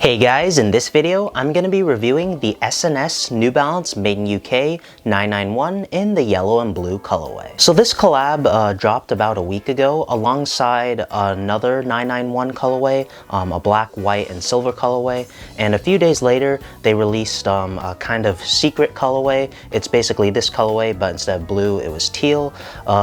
Hey guys, in this video, I'm going to be reviewing the SNS New Balance Made in UK 991 in the yellow and blue colorway. So this collab dropped about a week ago alongside another 991 colorway, a black, white, and silver colorway, and a few days later they released a kind of secret colorway. It's basically this colorway, but instead of blue, it was teal.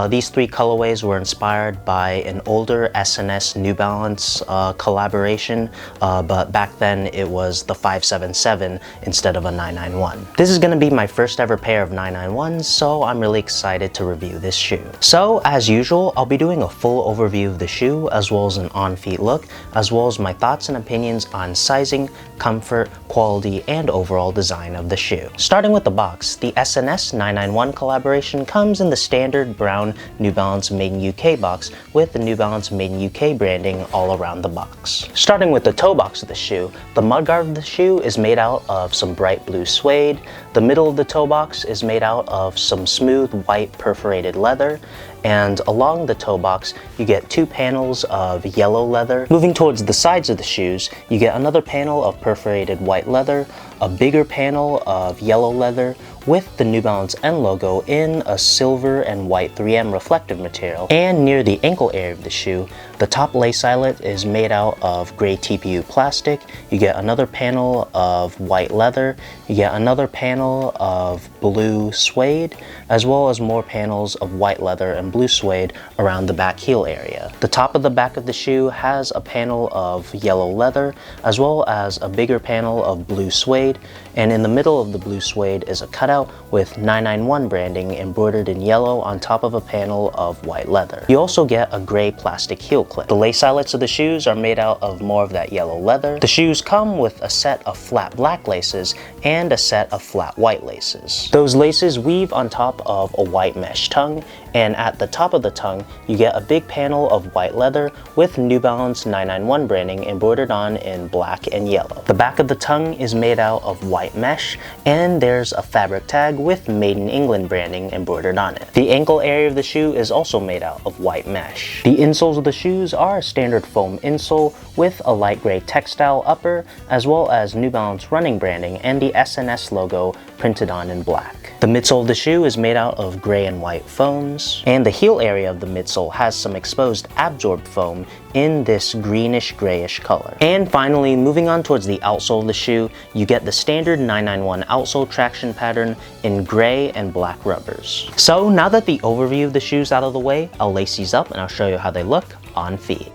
These three colorways were inspired by an older SNS New Balance collaboration, but back then it was the 577 instead of a 991. This is going to be my first ever pair of 991s, so I'm really excited to review this shoe. So as usual, I'll be doing a full overview of the shoe as well as an on-feet look, as well as my thoughts and opinions on sizing, comfort, quality, and overall design of the shoe. Starting with the box, the SNS 991 collaboration comes in the standard brown New Balance Made in UK box with the New Balance Made in UK branding all around the box. Starting with the toe box of the shoe, the mudguard of the shoe is made out of some bright blue suede. The middle of the toe box is made out of some smooth white perforated leather, and along the toe box you get two panels of yellow leather. Moving towards the sides of the shoes, you get another panel of perforated white leather, a bigger panel of yellow leather with the New Balance N logo in a silver and white 3M reflective material. And near the ankle area of the shoe, the top lace eyelet is made out of gray TPU plastic. You get another panel of white leather, you get another panel of blue suede, as well as more panels of white leather and blue suede around the back heel area. The top of the back of the shoe has a panel of yellow leather, as well as a bigger panel of blue suede, and in the middle of the blue suede is a cutout with 991 branding embroidered in yellow on top of a panel of white leather. You also get a gray plastic heel clip. The lace eyelets of the shoes are made out of more of that yellow leather. The shoes come with a set of flat black laces and a set of flat white laces. Those laces weave on top of a white mesh tongue, and at the top of the tongue you get a big panel of white leather with New Balance 991 branding embroidered on in black and yellow. The back of the tongue is made out of white mesh, and there's a fabric tag with Made in England branding embroidered on it. The ankle area of the shoe is also made out of white mesh. The insoles of the shoes are a standard foam insole with a light gray textile upper, as well as New Balance running branding and the SNS logo printed on in black. The midsole of the shoe is made out of gray and white foams, and the heel area of the midsole has some exposed absorbed foam in this greenish grayish color. And finally, moving on towards the outsole of the shoe, you get the standard 991 outsole traction pattern in gray and black rubbers. So now that the overview of the shoes out of the way, I'll lace these up and I'll show you how they look on feet.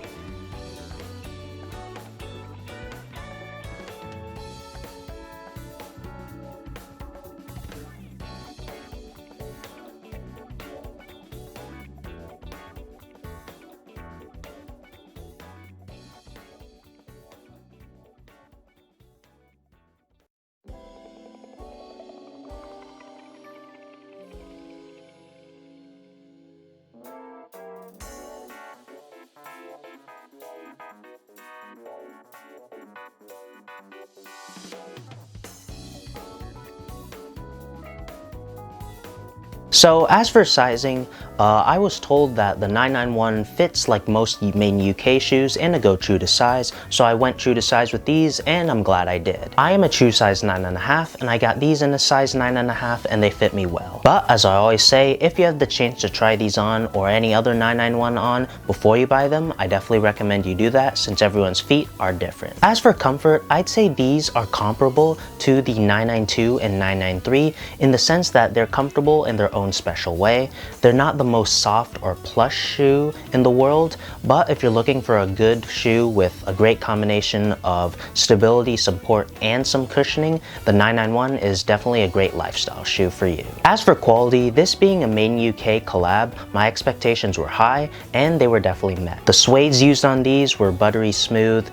So as for sizing, I was told that the 991 fits like most Made in UK shoes and to go true to size, so I went true to size with these and I'm glad I did. I am a true size 9.5 and I got these in a size 9.5 and they fit me well. But as I always say, if you have the chance to try these on or any other 991 on before you buy them, I definitely recommend you do that since everyone's feet are different. As for comfort, I'd say these are comparable to the 992 and 993 in the sense that they're comfortable in their own special way. They're not the most soft or plush shoe in the world, but if you're looking for a good shoe with a great combination of stability, support, and some cushioning, the 991 is definitely a great lifestyle shoe for you. As for quality, this being a Made in UK collab, my expectations were high and they were definitely met. The suedes used on these were buttery smooth,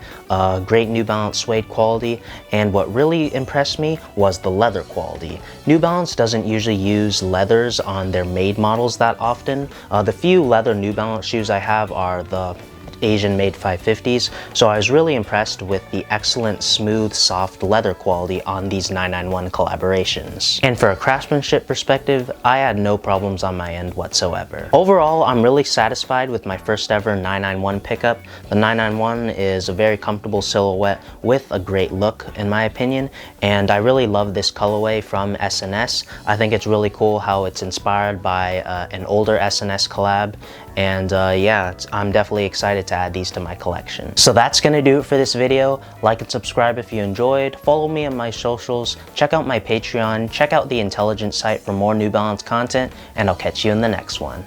great New Balance suede quality, and what really impressed me was the leather quality. New Balance doesn't usually use leathers on their made models that often. The few leather New Balance shoes I have are the Asian made 550s, so I was really impressed with the excellent smooth soft leather quality on these 991 collaborations. And for a craftsmanship perspective, I had no problems on my end whatsoever. Overall, I'm really satisfied with my first ever 991 pickup. The 991 is a very comfortable silhouette with a great look in my opinion, and I really love this colorway from SNS. I think it's really cool how it's inspired by an older SNS collab, and yeah, I'm definitely excited to add these to my collection. So that's gonna do it for this video. Like and subscribe if you enjoyed, follow me on my socials, check out my Patreon, check out the Intelligence site for more New Balance content, and I'll catch you in the next one.